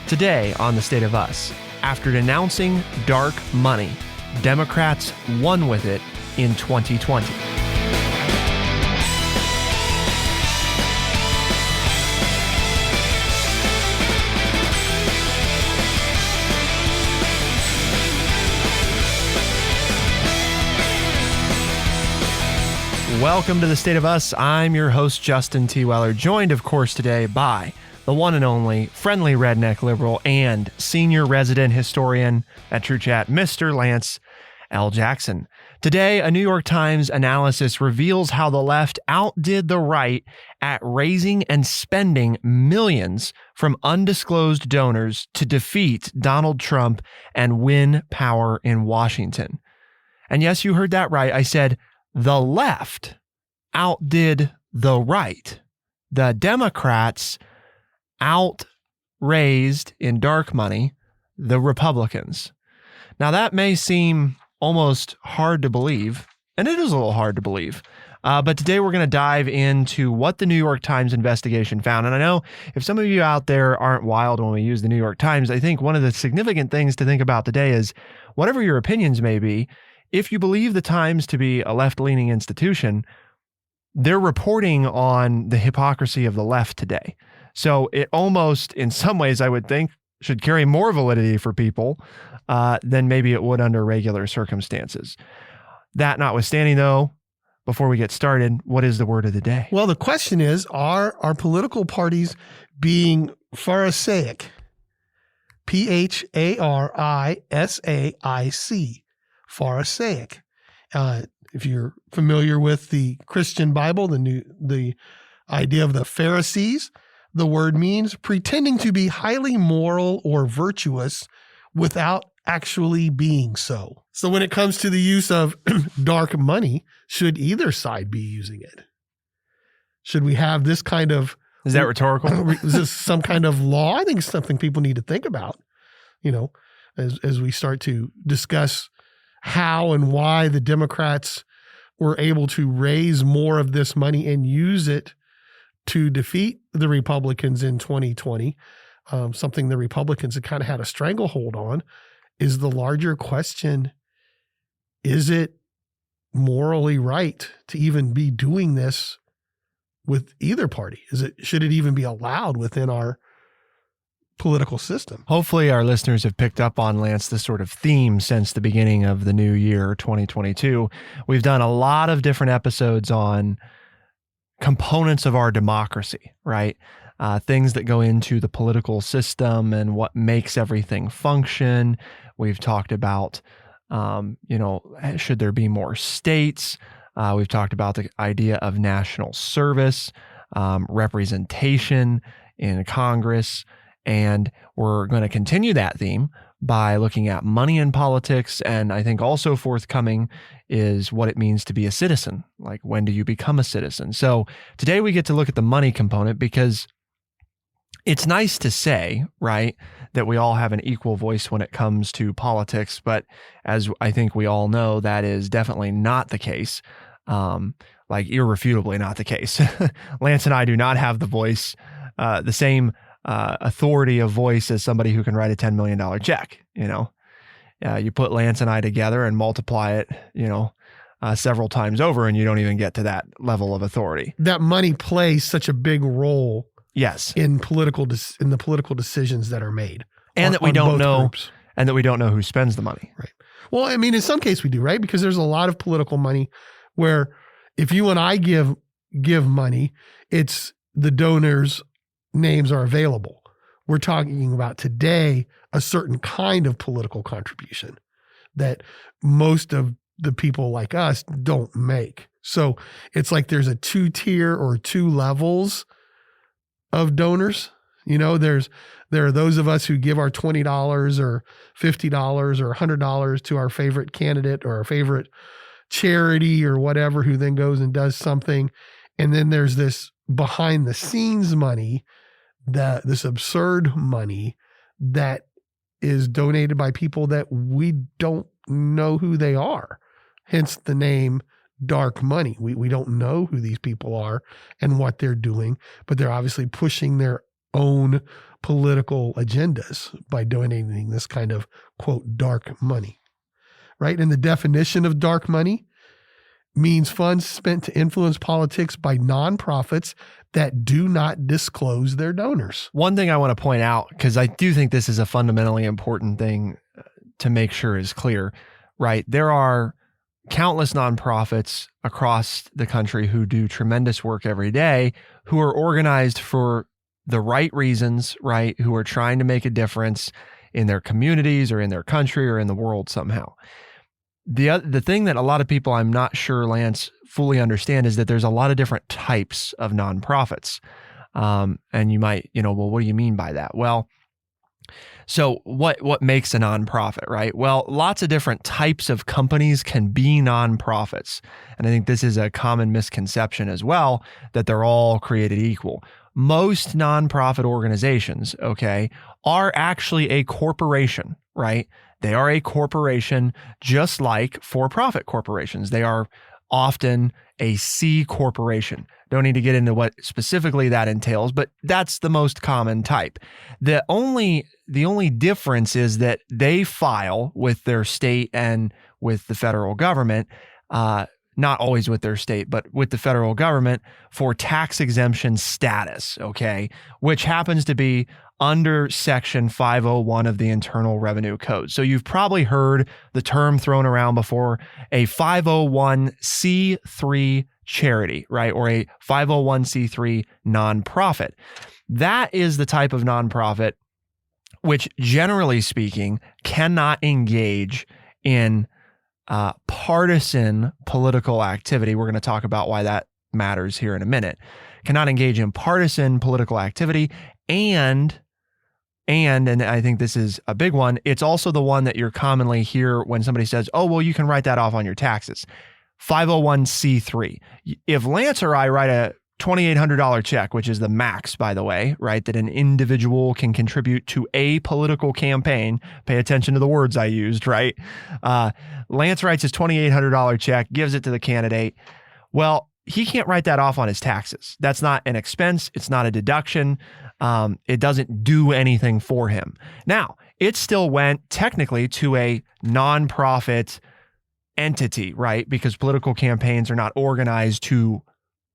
Today on The State of Us, after denouncing dark money, Democrats won with it in 2020. Welcome to The State of Us. I'm your host, Justin T. Weller, joined, of course, today by the one and only friendly redneck liberal and senior resident historian at True Chat, Mr. Lance L. Jackson. Today, a New York Times analysis reveals how the left outdid the right at raising and spending millions from undisclosed donors to defeat Donald Trump and win power in Washington. And yes, you heard that right. I said the left outdid the right. The Democrats outraised in dark money the Republicans. Now that may seem almost hard to believe, and it is a little hard to believe. But today we're going to dive into what the New York Times investigation found. And I know if some of you out there aren't wild when we use the New York Times, I think one of the significant things to think about today is whatever your opinions may be, if you believe the Times to be a left-leaning institution, they're reporting on the hypocrisy of the left today. So it almost, in some ways, I would think, should carry more validity for people than maybe it would under regular circumstances. That notwithstanding, though, before we get started, what is the word of the day? Well, the question is, are our political parties being Pharisaic? P-H-A-R-I-S-A-I-C. Pharisaic. If you're familiar with the Christian Bible, the idea of the Pharisees, the word means pretending to be highly moral or virtuous without actually being so. So when it comes to the use of dark money, should either side be using it? Should we have this kind of... Is that rhetorical? Is this some kind of law? I think it's something people need to think about, as we start to discuss how and why the Democrats were able to raise more of this money and use it to defeat the Republicans in 2020, something the Republicans had kind of had a stranglehold on, is the larger question, is it morally right to even be doing this with either party? Should it even be allowed within our political system? Hopefully our listeners have picked up on, Lance, this sort of theme since the beginning of the new year, 2022. We've done a lot of different episodes on components of our democracy, right? Things that go into the political system and what makes everything function. We've talked about, should there be more states? We've talked about the idea of national service, representation in Congress, and we're going to continue that theme by looking at money in politics. And I think also forthcoming is what it means to be a citizen. Like, when do you become a citizen? So today we get to look at the money component because it's nice to say, right, that we all have an equal voice when it comes to politics. But as I think we all know, that is definitely not the case. Irrefutably not the case. Lance and I do not have the voice, the same authority of voice as somebody who can write a $10 million check. You put Lance and I together and multiply it, several times over, and you don't even get to that level of authority. That money plays such a big role. Yes. In the political decisions that are made. And that we don't know who spends the money. Right. Well, I mean, in some cases we do, right? Because there's a lot of political money where if you and I give money, it's the donors' names are available. We're talking about today a certain kind of political contribution that most of the people like us don't make. So it's like there's a 2-tier or 2 levels of donors. There are those of us who give our $20 or $50 or $100 to our favorite candidate or our favorite charity or whatever, who then goes and does something. And then there's this behind the scenes money, this absurd money that is donated by people that we don't know who they are. Hence the name dark money. We don't know who these people are and what they're doing, but they're obviously pushing their own political agendas by donating this kind of, quote, dark money, right? And the definition of dark money means funds spent to influence politics by nonprofits that do not disclose their donors. One thing I want to point out, because I do think this is a fundamentally important thing to make sure is clear, right? There are countless nonprofits across the country who do tremendous work every day, who are organized for the right reasons, right? Who are trying to make a difference in their communities or in their country or in the world somehow. The thing that a lot of people, I'm not sure, Lance, fully understand is that there's a lot of different types of nonprofits. And you might, well, what do you mean by that? Well, so what makes a nonprofit, right? Well, lots of different types of companies can be nonprofits. And I think this is a common misconception as well, that they're all created equal. Most nonprofit organizations, okay, are actually a corporation, right? They are a corporation just like for-profit corporations. They are often a C corporation. Don't need to get into what specifically that entails, but that's the most common type. The only difference is that they file with their state and with the federal government, not always with their state, but with the federal government for tax exemption status, okay, which happens to be under Section 501 of the Internal Revenue Code. So you've probably heard the term thrown around before, a 501c3 charity, right? Or a 501c3 nonprofit. That is the type of nonprofit which, generally speaking, cannot engage in partisan political activity. We're going to talk about why that matters here in a minute. Cannot engage in partisan political activity, and I think this is a big one, it's also the one that you're commonly hear when somebody says, oh, well, you can write that off on your taxes. 501c3. If Lance or I write a $2,800 check, which is the max, by the way, right, that an individual can contribute to a political campaign. Pay attention to the words I used, right? Lance writes his $2,800 check, gives it to the candidate. Well, he can't write that off on his taxes. That's not an expense. It's not a deduction. It doesn't do anything for him. Now, it still went technically to a nonprofit entity, right? Because political campaigns are not organized to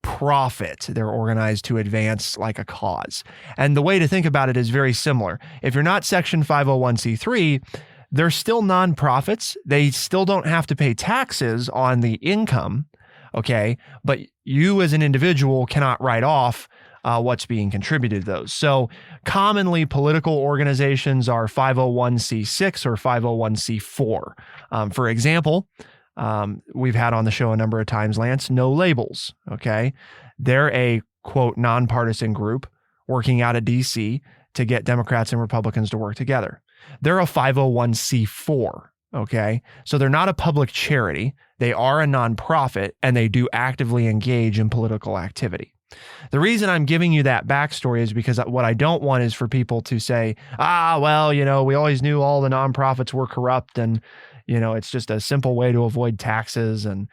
profit. They're organized to advance like a cause. And the way to think about it is very similar. If you're not Section 501c3, they're still nonprofits. They still don't have to pay taxes on the income, okay? But you as an individual cannot write off what's being contributed to those. So commonly political organizations are 501c6 or 501c4. For example, we've had on the show a number of times, Lance, No Labels, okay? They're a, quote, nonpartisan group working out of DC to get Democrats and Republicans to work together. They're a 501c4, okay? So they're not a public charity. They are a nonprofit, and they do actively engage in political activity. The reason I'm giving you that backstory is because what I don't want is for people to say, well, we always knew all the nonprofits were corrupt and, it's just a simple way to avoid taxes. And,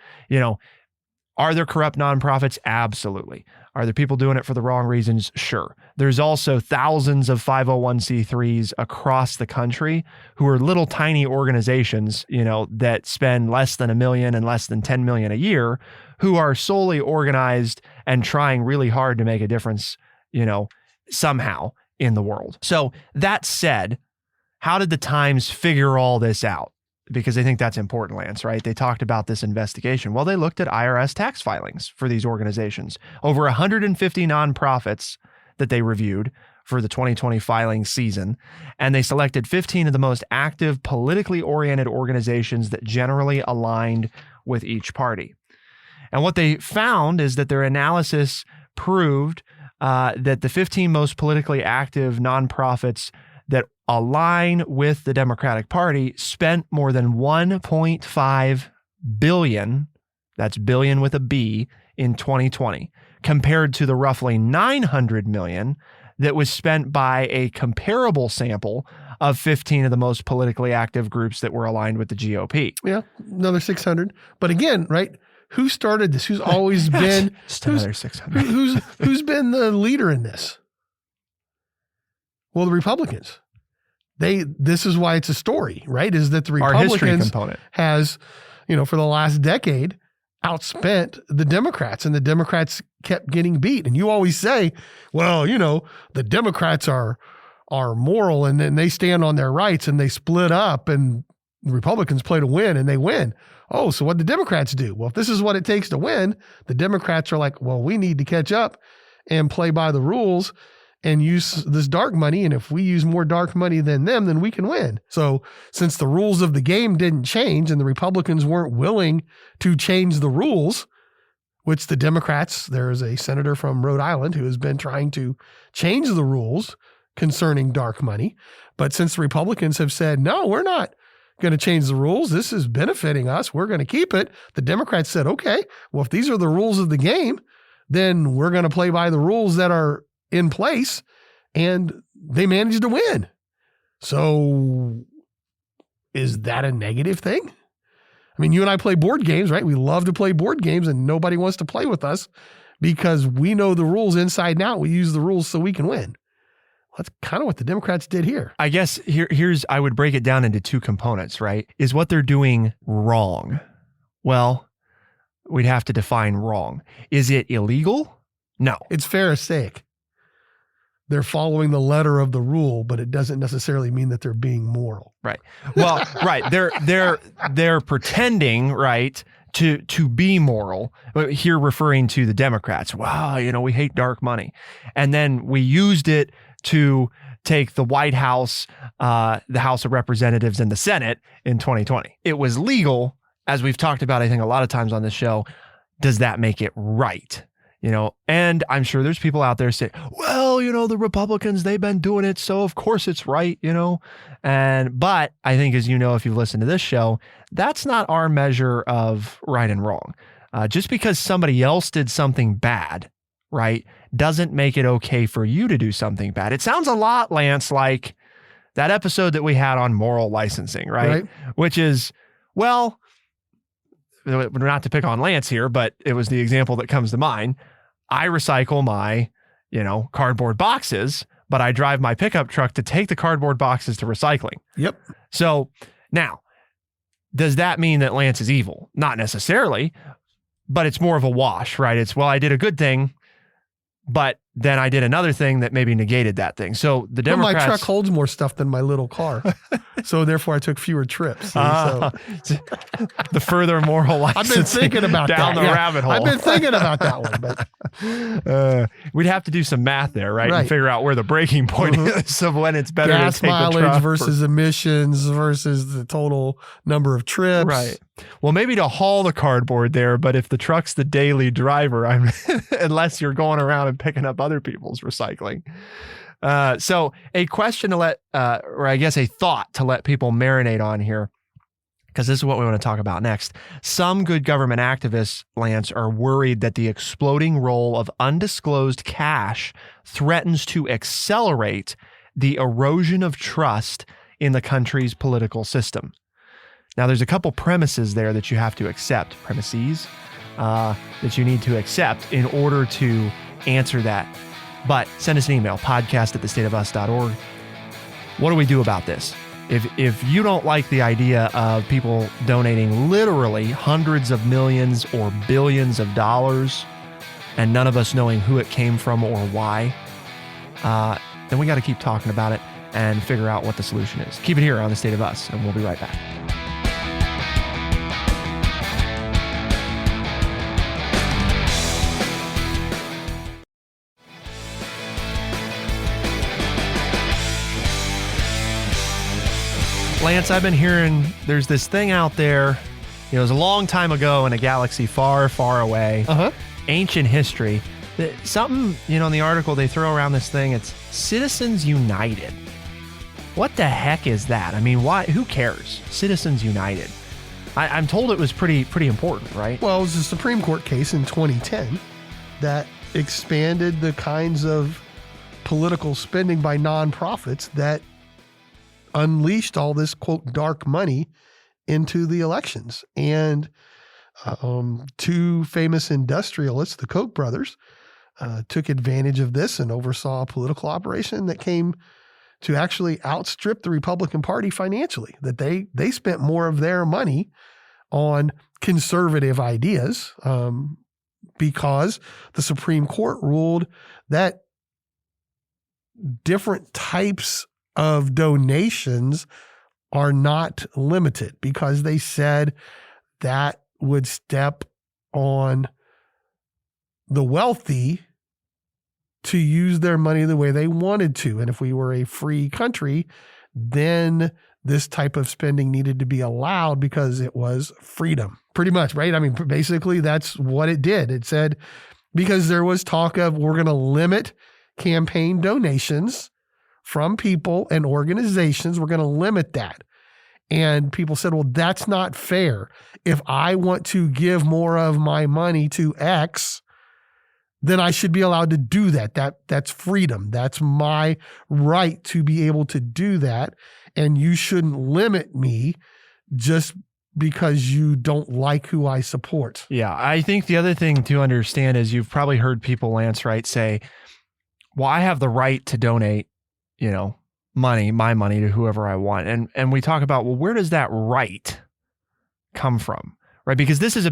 are there corrupt nonprofits? Absolutely. Are there people doing it for the wrong reasons? Sure. There's also thousands of 501c3s across the country who are little tiny organizations, that spend less than $1 million and less than $10 million a year, who are solely organized and trying really hard to make a difference, somehow in the world. So that said, how did the Times figure all this out? Because I think that's important, Lance, right? They talked about this investigation. Well, they looked at IRS tax filings for these organizations. Over 150 nonprofits that they reviewed for the 2020 filing season, and they selected 15 of the most active politically oriented organizations that generally aligned with each party. And what they found is that their analysis proved that the 15 most politically active nonprofits that align with the Democratic Party spent more than $1.5 billion, that's billion with a B, in 2020, compared to the roughly $900 million that was spent by a comparable sample of 15 of the most politically active groups that were aligned with the GOP. Yeah, another 600. But again, right? Who started this? Who's always been Just another 600. Who's been the leader in this? Well, the Republicans. This is why it's a story, right? Is that the Our history Republicans component. has, for the last decade, outspent the Democrats, and the Democrats kept getting beat. And you always say, well, the Democrats are moral, and then they stand on their rights, and they split up, and the Republicans play to win, and they win. Oh, so what the Democrats do? Well, if this is what it takes to win, the Democrats are like, well, we need to catch up and play by the rules and use this dark money. And if we use more dark money than them, then we can win. So since the rules of the game didn't change and the Republicans weren't willing to change the rules, which the Democrats, there is a senator from Rhode Island who has been trying to change the rules concerning dark money. But since the Republicans have said, no, we're not going to change the rules, this is benefiting us, we're going to keep it. The Democrats said, okay, well, if these are the rules of the game, then we're going to play by the rules that are in place, and they managed to win. So is that a negative thing? I mean, you and I play board games, right? We love to play board games, and nobody wants to play with us because we know the rules inside and out. We use the rules so we can win. That's kind of what the Democrats did here. I guess here's, I would break it down into two components, right? Is what they're doing wrong? Well, we'd have to define wrong. Is it illegal? No. It's Pharisaic. They're following the letter of the rule, but it doesn't necessarily mean that they're being moral. Right. Well, right. They're pretending, right, to be moral. Here referring to the Democrats. Wow, we hate dark money. And then we used it to take the White House, the House of Representatives, and the Senate in 2020. It was legal, as we've talked about, I think, a lot of times on this show. Does that make it right? And I'm sure there's people out there saying, well, the Republicans, they've been doing it, so of course it's right, but I think, as if you've listened to this show, that's not our measure of right and wrong. Just because somebody else did something bad, right, doesn't make it okay for you to do something bad. It sounds a lot, Lance, like that episode that we had on moral licensing, right? Which is, well, not to pick on Lance here, but it was the example that comes to mind. I recycle my, cardboard boxes, but I drive my pickup truck to take the cardboard boxes to recycling. Yep. So now, does that mean that Lance is evil? Not necessarily, but it's more of a wash, right? It's, well, I did a good thing, but then I did another thing that maybe negated that thing. So the Democrats... Well, my truck holds more stuff than my little car. So therefore I took fewer trips. The further moral license. I've been thinking about down that. the rabbit hole. I've been thinking about that one. But we'd have to do some math there, right? And figure out where the breaking point is of when it's better gas to take mileage the truck versus emissions versus the total number of trips. Right. Well, maybe to haul the cardboard there, but if the truck's the daily driver, unless you're going around and picking up other people's recycling. So a question to let, or I guess a thought to let people marinate on here, because this is what we want to talk about next. Some good government activists, Lance, are worried that the exploding role of undisclosed cash threatens to accelerate the erosion of trust in the country's political system. Now, there's a couple premises there that you have to accept, that you need to accept in order to answer that. But send us an email, podcast@thestateofus.org. What do we do about this? If you don't like the idea of people donating literally hundreds of millions or billions of dollars and none of us knowing who it came from or why, then we got to keep talking about it and figure out what the solution is. Keep it here on The State of Us, and we'll be right back. Lance, I've been hearing there's this thing out there, it was a long time ago in a galaxy far, far away, ancient history. Something, in the article they throw around this thing, it's Citizens United. What the heck is that? I mean, why? Who cares? Citizens United. I'm told it was pretty important, right? Well, it was a Supreme Court case in 2010 that expanded the kinds of political spending by nonprofits that unleashed all this, quote, dark money into the elections. And two famous industrialists, the Koch brothers, took advantage of this and oversaw a political operation that came to actually outstrip the Republican Party financially, that they spent more of their money on conservative ideas because the Supreme Court ruled that different types of donations are not limited, because they said that would step on the wealthy to use their money the way they wanted to. And if we were a free country, then this type of spending needed to be allowed because it was freedom, pretty much, right? I mean, basically that's what it did. It said, because there was talk of, we're going to limit campaign donations from people and organizations. We're going to limit that. And people said, well, that's not fair. If I want to give more of my money to X, then I should be allowed to do that. That's freedom. That's my right to be able to do that. And you shouldn't limit me just because you don't like who I support. Yeah, I think the other thing to understand is you've probably heard people, Lance, right, say, well, I have the right to donate, my money to whoever I want. And we talk about, well, where does that right come from? Right? Because this is a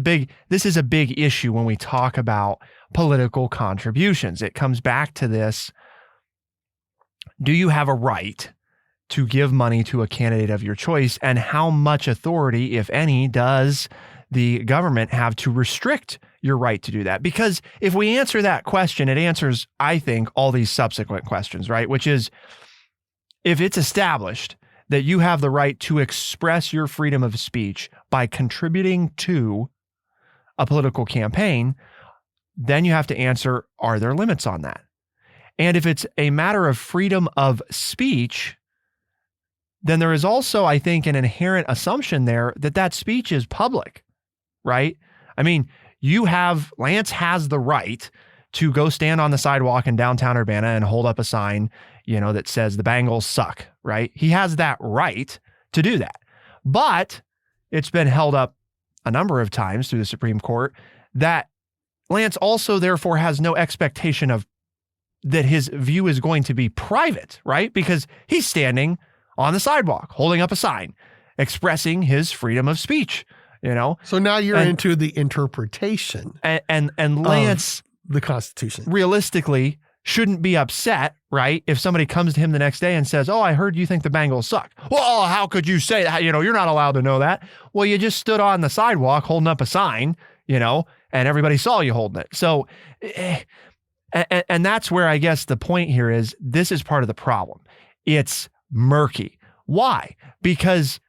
big issue when we talk about political contributions. It comes back to this. Do you have a right to give money to a candidate of your choice? And how much authority, if any, does the government have to restrict your right to do that? Because if we answer that question, it answers, I think, all these subsequent questions, right? Which is, if it's established that you have the right to express your freedom of speech by contributing to a political campaign, then you have to answer, are there limits on that? And if it's a matter of freedom of speech, then there is also, I think, an inherent assumption there that speech is public, right? I mean, Lance has the right to go stand on the sidewalk in downtown Urbana and hold up a sign, that says the Bengals suck, right? He has that right to do that. But it's been held up a number of times through the Supreme Court that Lance also therefore has no expectation of that his view is going to be private, right? Because he's standing on the sidewalk, holding up a sign, expressing his freedom of speech, So now you're into the interpretation and Lance, of the Constitution, realistically shouldn't be upset, right? If somebody comes to him the next day and says, oh, I heard you think the Bengals suck. Well, how could you say that? You're not allowed to know that. Well, you just stood on the sidewalk holding up a sign, and everybody saw you holding it. So, and that's where I guess the point here is, this is part of the problem. It's murky. Why? Because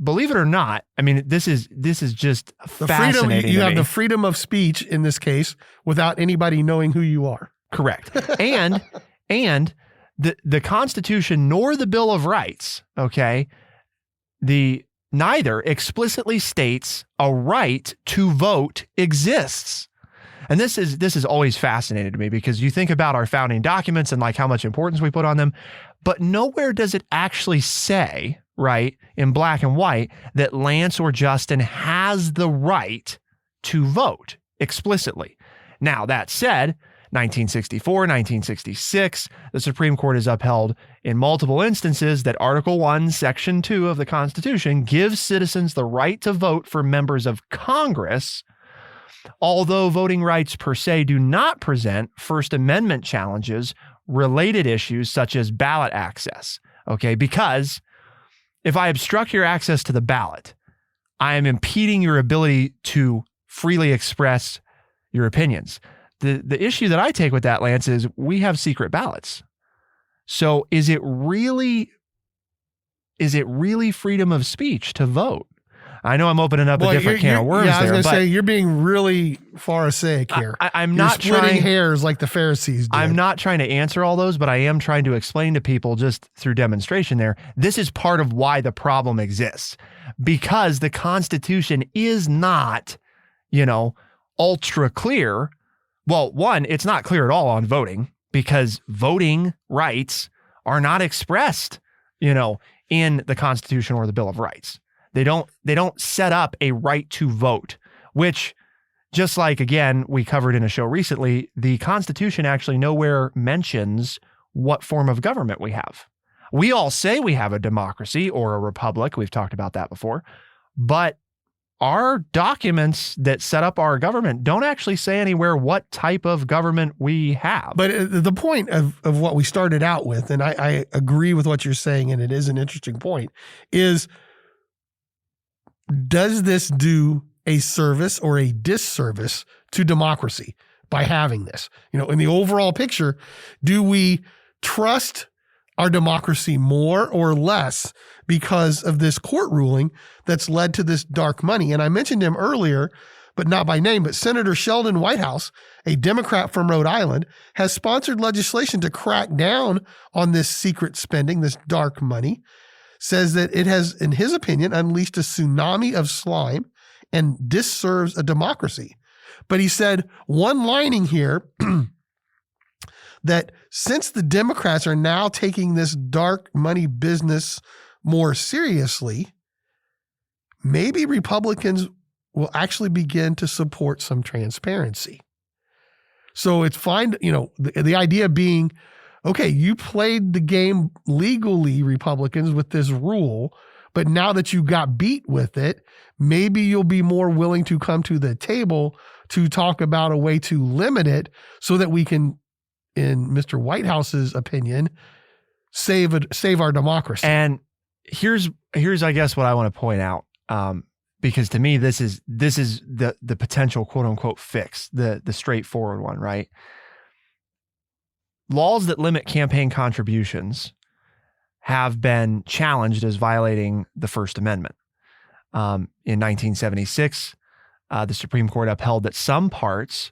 believe it or not, I mean, this is just fascinating. You have the freedom of speech in this case without anybody knowing who you are. Correct. And the Constitution nor the Bill of Rights, okay, neither explicitly states a right to vote exists. And this is always fascinating to me, because you think about our founding documents and like how much importance we put on them, but nowhere does it actually say, right, in black and white, that Lance or Justin has the right to vote explicitly. Now, that said, 1964, 1966, the Supreme Court has upheld in multiple instances that Article 1, Section 2 of the Constitution gives citizens the right to vote for members of Congress, although voting rights per se do not present First Amendment challenges, related issues such as ballot access. Okay, because if I obstruct your access to the ballot, I am impeding your ability to freely express your opinions. The issue that I take with that, Lance, is we have secret ballots. So is it really freedom of speech to vote? I know I'm opening up a different can of worms there. I was going to say, you're being really Pharisaic here. I'm not splitting trying hairs like the Pharisees did. I'm not trying to answer all those, but I am trying to explain to people just through demonstration there. This is part of why the problem exists, because the Constitution is not, ultra clear. Well, one, it's not clear at all on voting, because voting rights are not expressed, in the Constitution or the Bill of Rights. They don't set up a right to vote, which, just like, again, we covered in a show recently, the Constitution actually nowhere mentions what form of government we have. We all say we have a democracy or a republic. We've talked about that before. But our documents that set up our government don't actually say anywhere what type of government we have. But the point of what we started out with, and I agree with what you're saying, and it is an interesting point, is does this do a service or a disservice to democracy by having this? In the overall picture, do we trust our democracy more or less because of this court ruling that's led to this dark money? And I mentioned him earlier, but not by name, but Senator Sheldon Whitehouse, a Democrat from Rhode Island, has sponsored legislation to crack down on this secret spending, this dark money, says that it has, in his opinion, unleashed a tsunami of slime and disserves a democracy. But he said, one lining here, that since the Democrats are now taking this dark money business more seriously, maybe Republicans will actually begin to support some transparency. So it's fine, the idea being, okay, you played the game legally, Republicans, with this rule, but now that you got beat with it, maybe you'll be more willing to come to the table to talk about a way to limit it so that we can, in Mr. Whitehouse's opinion, save our democracy. And here's I guess what I want to point out, because to me this is the potential quote unquote fix, the straightforward one, right? Laws that limit campaign contributions have been challenged as violating the First Amendment. In 1976, the Supreme Court upheld that some parts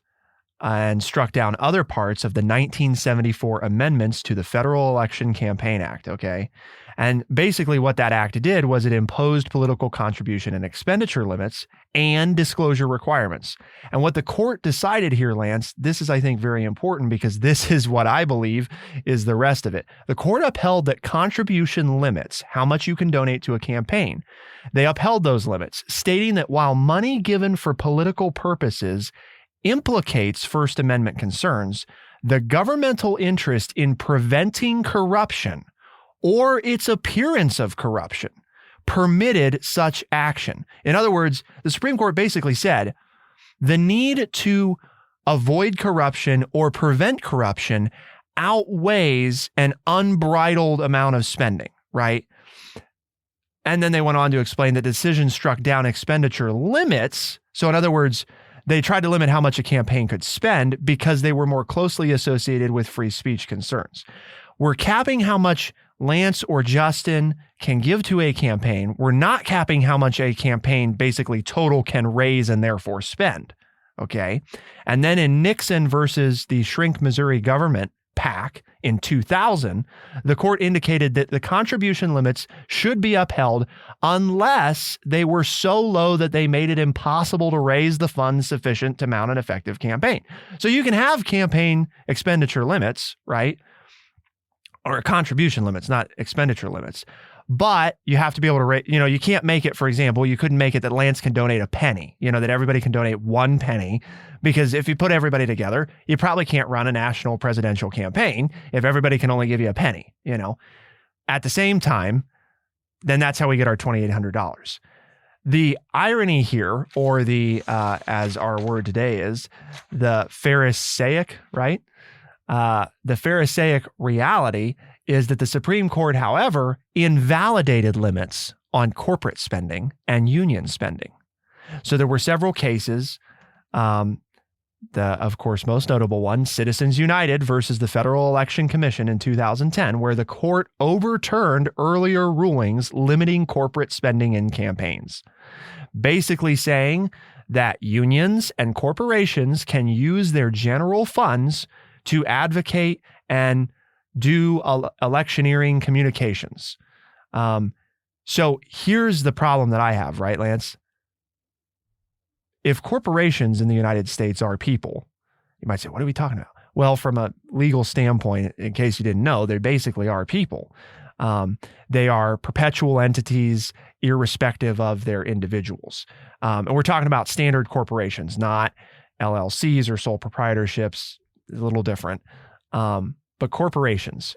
and struck down other parts of the 1974 amendments to the Federal Election Campaign Act, okay? And basically what that act did was it imposed political contribution and expenditure limits and disclosure requirements. And what the court decided here, Lance, this is, I think, very important because this is what I believe is the rest of it. The court upheld that contribution limits, how much you can donate to a campaign, they upheld those limits, stating that while money given for political purposes implicates First Amendment concerns, the governmental interest in preventing corruption or its appearance of corruption permitted such action. In other words, the Supreme Court basically said the need to avoid corruption or prevent corruption outweighs an unbridled amount of spending, right? And then they went on to explain that decisions struck down expenditure limits. So in other words, they tried to limit how much a campaign could spend because they were more closely associated with free speech concerns. We're capping how much Lance or Justin can give to a campaign. We're not capping how much a campaign basically total can raise and therefore spend. Okay. And then in Nixon versus the Shrink Missouri government PAC in 2000, the court indicated that the contribution limits should be upheld unless they were so low that they made it impossible to raise the funds sufficient to mount an effective campaign. So you can have campaign expenditure limits, right? Or contribution limits, not expenditure limits. But you have to be able to, you can't make it, for example, you couldn't make it that Lance can donate a penny, that everybody can donate 1 penny, because if you put everybody together, you probably can't run a national presidential campaign if everybody can only give you a penny, At the same time, then that's how we get our $2,800. The irony here, or the, as our word today is, the Pharisaic, right? The Pharisaic reality is that the Supreme Court, however, invalidated limits on corporate spending and union spending. So there were several cases, the, of course, most notable one, Citizens United versus the Federal Election Commission in 2010, where the court overturned earlier rulings limiting corporate spending in campaigns, basically saying that unions and corporations can use their general funds to advocate and do electioneering communications. So here's the problem that I have, right, Lance? If corporations in the United States are people, you might say, what are we talking about? Well, from a legal standpoint, in case you didn't know, they basically are people. They are perpetual entities, irrespective of their individuals. And we're talking about standard corporations, not LLCs or sole proprietorships, a little different. But corporations,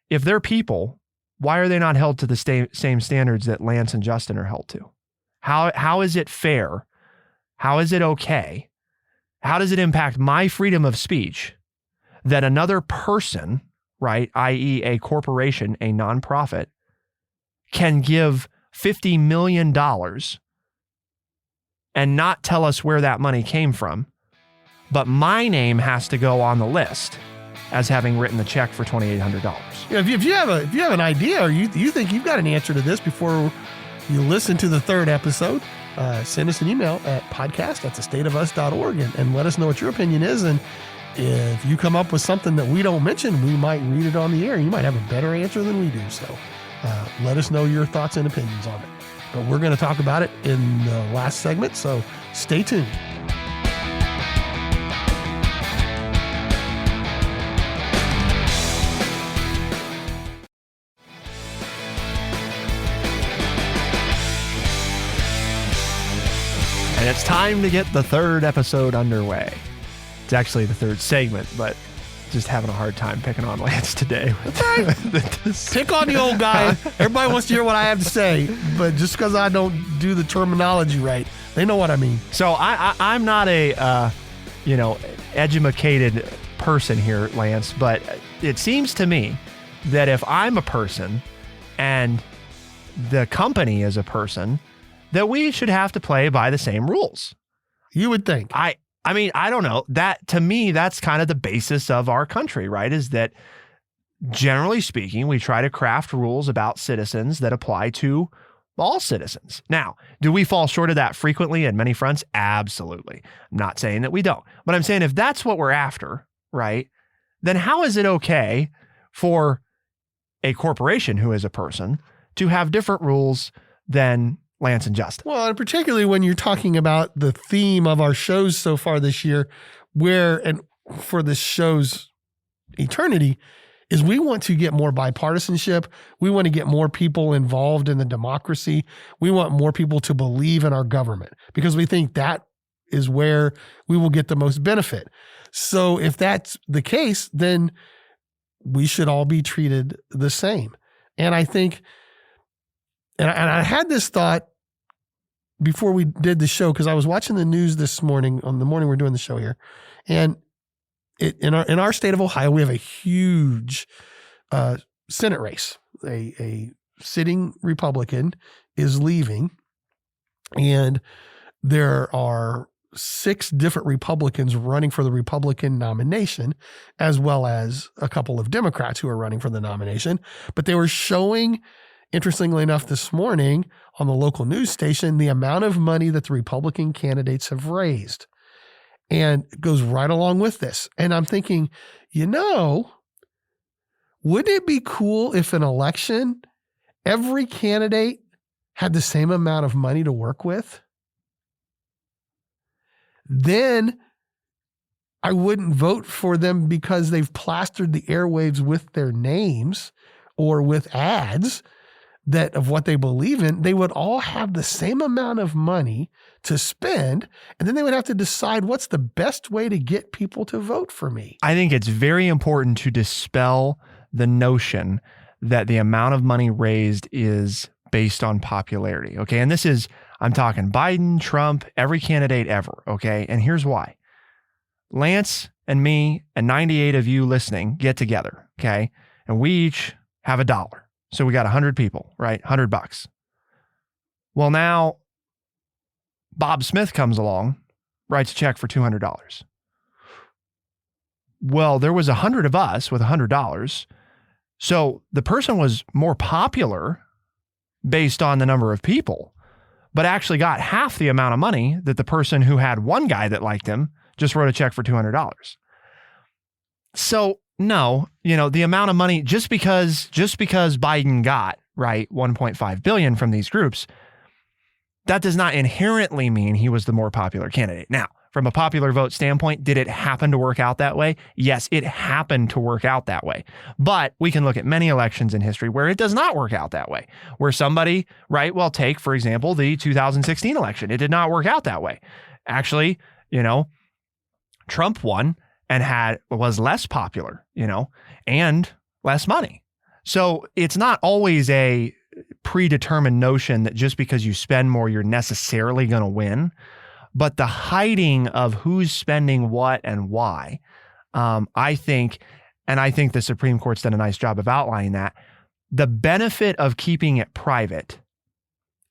if they're people, why are they not held to the same standards that Lance and Justin are held to? How is it fair? How is it okay? How does it impact my freedom of speech that another person, right, i.e. a corporation, a nonprofit, can give $50 million and not tell us where that money came from, but my name has to go on the list as having written the check for $2,800? Yeah, if you have an idea or you think you've got an answer to this before you listen to the third episode, send us an email at podcast@thestateofus.org and let us know what your opinion is. And if you come up with something that we don't mention, we might read it on the air. You might have a better answer than we do. So let us know your thoughts and opinions on it. But we're going to talk about it in the last segment, so stay tuned. And it's time to get the third episode underway. It's actually the third segment, but just having a hard time picking on Lance today. That's right. Pick on the old guy. Everybody wants to hear what I have to say, but just because I don't do the terminology right, they know what I mean. So I'm not a, educated person here, Lance, but it seems to me that if I'm a person and the company is a person, that we should have to play by the same rules. You would think. I mean, I don't know. That, to me, that's kind of the basis of our country, right? Is that generally speaking, we try to craft rules about citizens that apply to all citizens. Now, do we fall short of that frequently in many fronts? Absolutely. I'm not saying that we don't. But I'm saying if that's what we're after, right, then how is it okay for a corporation who is a person to have different rules than Lance and Justin? Well, and particularly when you're talking about the theme of our shows so far this year, and for this show's eternity, is we want to get more bipartisanship. We want to get more people involved in the democracy. We want more people to believe in our government because we think that is where we will get the most benefit. So if that's the case, then we should all be treated the same. And I think, and I had this thought before we did the show, because I was watching the news this morning, on the morning we're doing the show here. And in our state of Ohio, we have a huge Senate race. A sitting Republican is leaving, and there are 6 different Republicans running for the Republican nomination, as well as a couple of Democrats who are running for the nomination. But they were showing, interestingly enough, this morning on the local news station, the amount of money that the Republican candidates have raised. And it goes right along with this. And I'm thinking, wouldn't it be cool if an election, every candidate had the same amount of money to work with? Then I wouldn't vote for them because they've plastered the airwaves with their names or with ads that of what they believe in. They would all have the same amount of money to spend, and then they would have to decide what's the best way to get people to vote for me. I think it's very important to dispel the notion that the amount of money raised is based on popularity. Okay. And I'm talking Biden, Trump, every candidate ever. Okay. And here's why. Lance and me and 98 of you listening get together. Okay. And we each have $1. So we got 100 people, right? $100. Well, now Bob Smith comes along, writes a check for $200. Well, there was 100 of us with $100. So the person was more popular based on the number of people, but actually got half the amount of money that the person who had one guy that liked him just wrote a check for $200. So no, the amount of money, just because Biden got, right, 1.5 billion from these groups, that does not inherently mean he was the more popular candidate. Now, from a popular vote standpoint, did it happen to work out that way? Yes, it happened to work out that way. But we can look at many elections in history where it does not work out that way, where somebody, right, well, take, for example, the 2016 election. It did not work out that way. Actually, Trump won and was less popular, and less money. So it's not always a predetermined notion that just because you spend more, you're necessarily going to win. But the hiding of who's spending what and why, I think the Supreme Court's done a nice job of outlining that. The benefit of keeping it private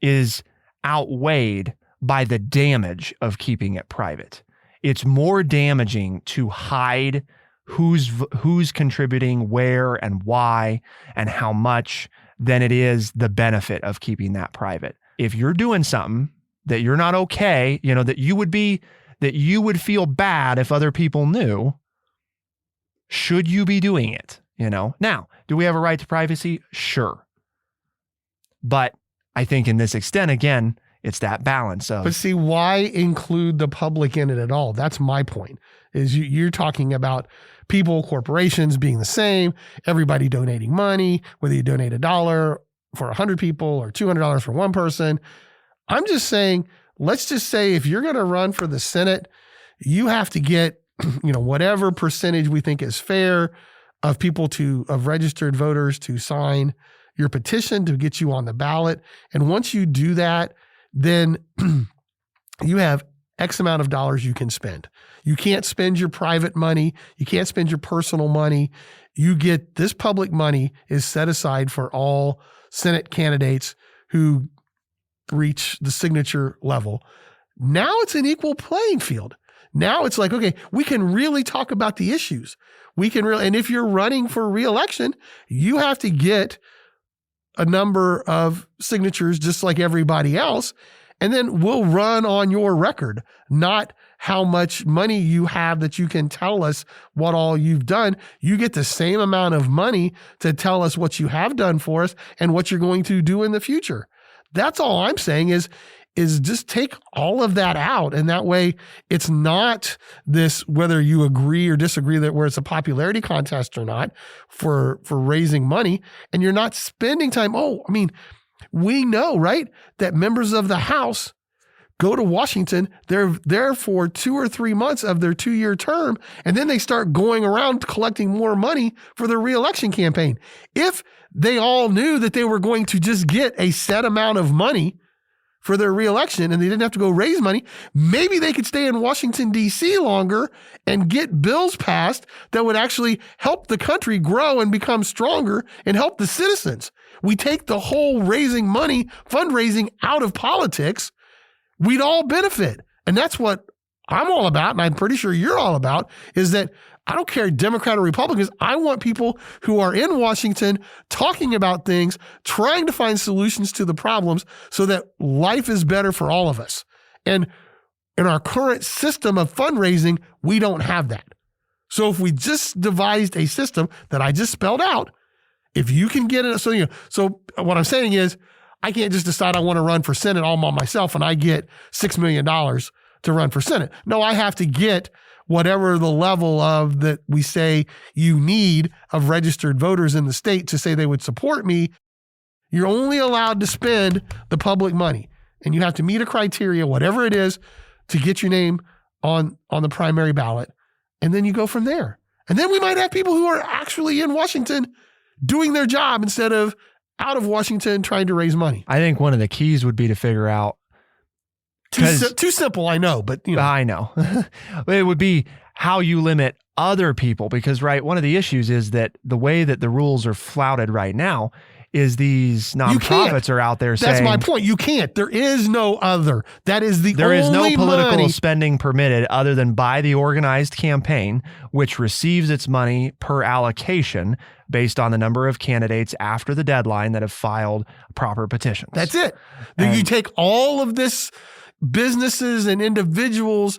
is outweighed by the damage of keeping it private. It's more damaging to hide who's contributing, where and why and how much than it is the benefit of keeping that private. If you're doing something that you're not okay, that you would feel bad if other people knew, should you be doing it? Now, do we have a right to privacy? Sure. But I think in this extent, again, it's that balance of. But see, why include the public in it at all? That's my point. Is you're talking about people, corporations being the same, everybody donating money, whether you donate $1 for 100 people or $200 for one person. I'm just saying, let's just say if you're going to run for the Senate, you have to get, whatever percentage we think is fair of of registered voters to sign your petition to get you on the ballot. And once you do that, then you have X amount of dollars you can spend. You can't spend your private money. You can't spend your personal money. You get this public money is set aside for all Senate candidates who reach the signature level. Now it's an equal playing field. Now it's like, okay, we can really talk about the issues. And if you're running for re-election, you have to get a number of signatures just like everybody else. And then we'll run on your record, not how much money you have that you can tell us what all you've done. You get the same amount of money to tell us what you have done for us and what you're going to do in the future. That's all I'm saying is just take all of that out. And that way it's not this, whether you agree or disagree that where it's a popularity contest or not for raising money, and you're not spending time. We know, right, that members of the House go to Washington. They're there for 2 or 3 months of their 2-year term, and then they start going around collecting more money for their reelection campaign. If they all knew that they were going to just get a set amount of money for their reelection and they didn't have to go raise money, maybe they could stay in Washington, D.C. longer and get bills passed that would actually help the country grow and become stronger and help the citizens. We take the whole raising money, fundraising out of politics, we'd all benefit. And that's what I'm all about, and I'm pretty sure you're all about, is that I don't care Democrat or Republicans. I want people who are in Washington talking about things, trying to find solutions to the problems so that life is better for all of us. And in our current system of fundraising, we don't have that. So if we just devised a system that I just spelled out, if you can get it, so what I'm saying is, I can't just decide I want to run for Senate all by myself and I get $6 million to run for Senate. No, I have to get whatever the level of that we say you need of registered voters in the state to say they would support me. You're only allowed to spend the public money, and you have to meet a criteria, whatever it is, to get your name on the primary ballot. And then you go from there. And then we might have people who are actually in Washington doing their job instead of out of Washington trying to raise money. I think one of the keys would be to figure out. Too simple, I know, but I know. It would be how you limit other people, because one of the issues is that the way that the rules are flouted right now is these nonprofits are out there saying. That's my point. You can't. There is no other. That is the There only is no political money. spending permitted other than by the organized campaign, which receives its money per allocation based on the number of candidates after the deadline that have filed proper petitions. That's it. Then you take all of this businesses and individuals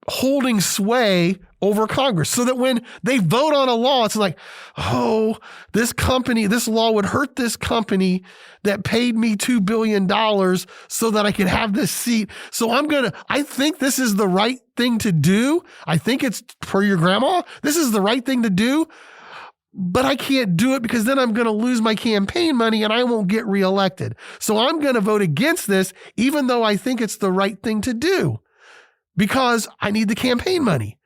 holding sway over Congress so that when they vote on a law, it's like, oh, this law would hurt this company that paid me $2 billion so that I could have this seat. So I think this is the right thing to do. I think it's per your grandma. This is the right thing to do. But I can't do it because then I'm going to lose my campaign money and I won't get reelected. So I'm going to vote against this, even though I think it's the right thing to do, because I need the campaign money.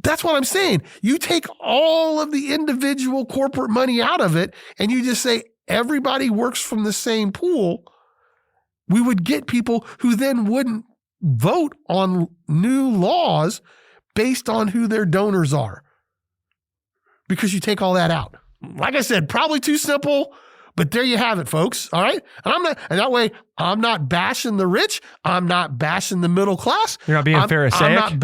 That's what I'm saying. You take all of the individual corporate money out of it and you just say everybody works from the same pool. We would get people who then wouldn't vote on new laws based on who their donors are, because you take all that out. Like I said, probably too simple, but there you have it, folks. All right. And that way I'm not bashing the rich. I'm not bashing the middle class. You're not being Pharisaic.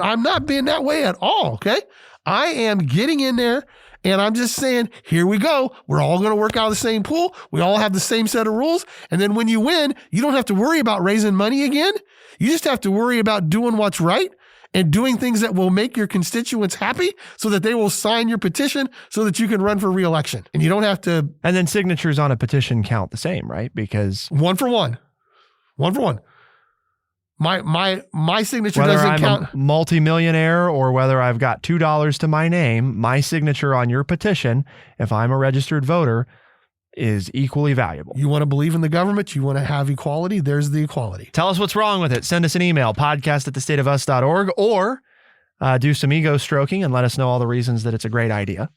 I'm not being that way at all. Okay. I am getting in there and I'm just saying, here we go. We're all going to work out of the same pool. We all have the same set of rules. And then when you win, you don't have to worry about raising money again. You just have to worry about doing what's right and doing things that will make your constituents happy so that they will sign your petition so that you can run for re-election. And you don't have to. And then signatures on a petition count the same, right? Because one for one. My signature whether doesn't I'm count. a multimillionaire or whether I've got $2 to my name, my signature on your petition, if I'm a registered voter, is equally valuable. You want to believe in the government? You want to have equality? There's the equality. Tell us what's wrong with it. Send us an email, podcast@thestateofus.org, or do some ego stroking and let us know all the reasons that it's a great idea.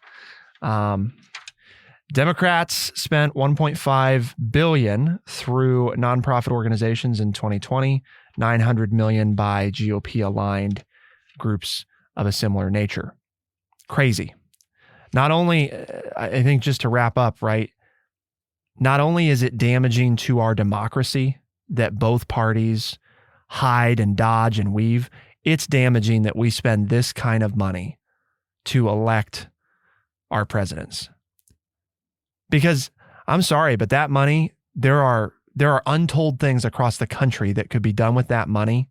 Democrats spent $1.5 billion through nonprofit organizations in 2020, $900 million by GOP-aligned groups of a similar nature. Crazy. Not only, I think just to wrap up, right? Not only is it damaging to our democracy that both parties hide and dodge and weave, it's damaging that we spend this kind of money to elect our presidents. Because I'm sorry, but that money, there are untold things across the country that could be done with that money.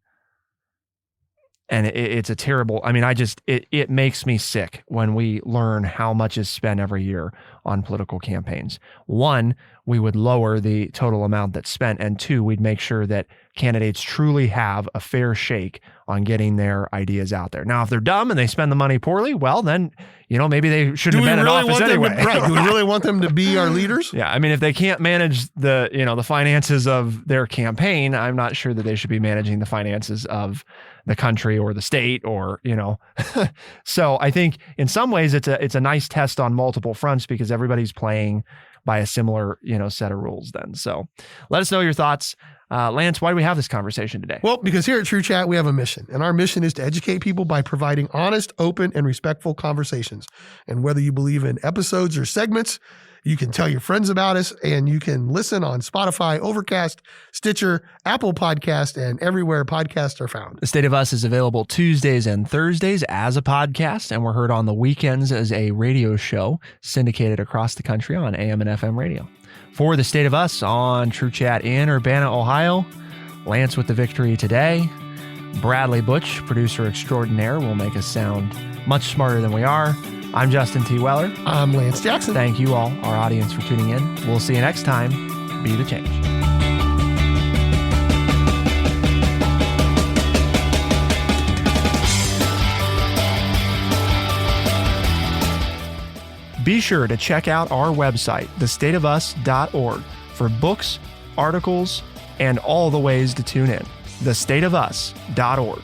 And it's a terrible, I mean, it makes me sick when we learn how much is spent every year on political campaigns. One, we would lower the total amount that's spent. And two, we'd make sure that candidates truly have a fair shake on getting their ideas out there. Now, if they're dumb and they spend the money poorly, well, then, maybe they shouldn't have been in office anyway. Do we really want them to be our leaders? Yeah. I mean, if they can't manage the finances of their campaign, I'm not sure that they should be managing the finances of the country or the state or, So I think in some ways it's a nice test on multiple fronts because everybody's playing by a similar, set of rules then. So let us know your thoughts. Lance, why do we have this conversation today? Well, because here at True Chat, we have a mission, and our mission is to educate people by providing honest, open, and respectful conversations. And whether you believe in episodes or segments, you can tell your friends about us, and you can listen on Spotify, Overcast, Stitcher, Apple Podcast, and everywhere podcasts are found. The State of Us is available Tuesdays and Thursdays as a podcast, and we're heard on the weekends as a radio show syndicated across the country on AM and FM radio. For the State of Us on True Chat in Urbana, Ohio, Lance with the victory today. Bradley Butch, producer extraordinaire, will make us sound much smarter than we are. I'm Justin T. Weller. I'm Lance Jackson. Thank you all, our audience, for tuning in. We'll see you next time. Be the change. Be sure to check out our website, thestateofus.org, for books, articles, and all the ways to tune in. thestateofus.org.